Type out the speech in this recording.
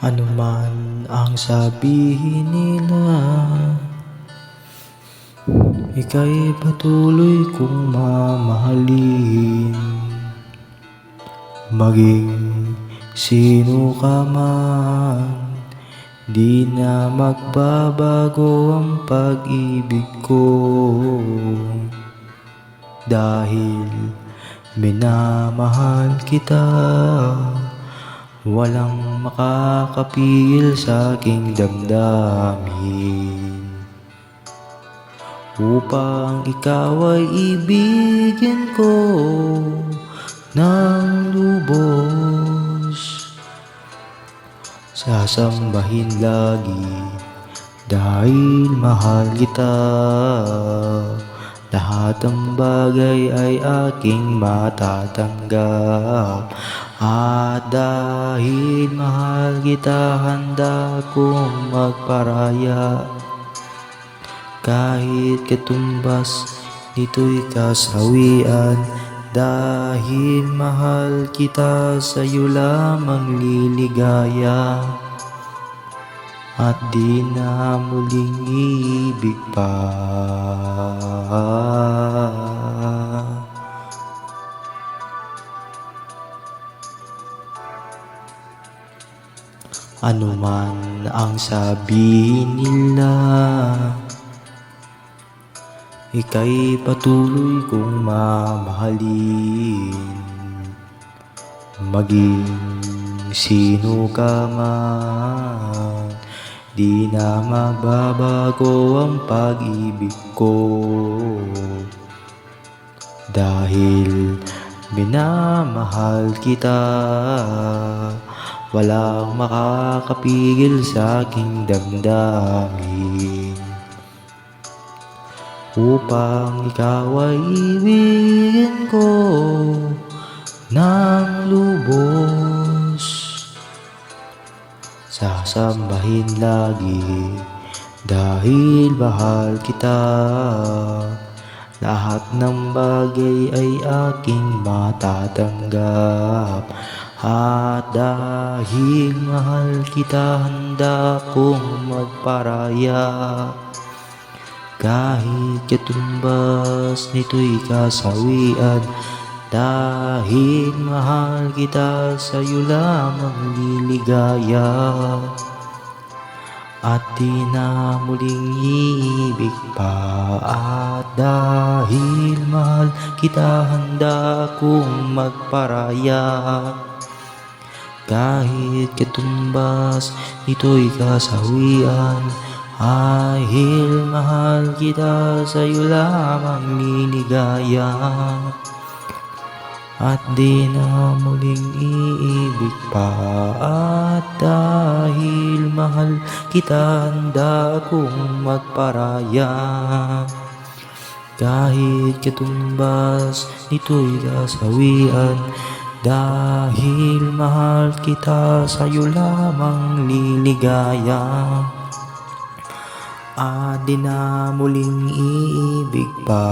Ano man ang sabihin nila, ika'y patuloy kong mamahalin. Maging sino ka man, di na magbabago ang pag-ibig ko. Dahil minamahal kita, walang makakapigil sa aking damdamin. Upang ikaw ay ibigin ko ng lubos, sasambahin lagi dahil mahal kita. Lahat ng bagay ay aking matatanggap, at dahil mahal kita, handa kong magparaya. Kahit katumbas nito'y kasawian, dahil mahal kita, sa'yo lamang liligaya. At di na muling iibig pa. Ano man ang sabihin nila, ika'y patuloy kong mamahalin. Maging sino ka man, di na magbabago ang pag-ibig ko. Dahil minamahal kita, walang makakapigil sa aking damdamin. Upang ikaw ay ibigin ko ng lubos, sasambahin lagi dahil mahal kita. Lahat ng bagay ay aking matatanggap, at dahil mahal kita, handa kong magparaya. Kahit katumbas nito'y kasawian, dahil mahal kita, sa'yo lamang liligaya. At di na muling iibig pa, at dahil mahal kita, handa kong magparaya. Kahit katumbas nito'y kasawian, dahil mahal kita, sa'yo lamang liligaya. At di na muling iibig pa, at dahil mahal kita, handa kong magparaya. Kahit katumbas nito'y kasawian, dahil mahal kita, sa'yo lamang liligaya. At di na muling iibig pa.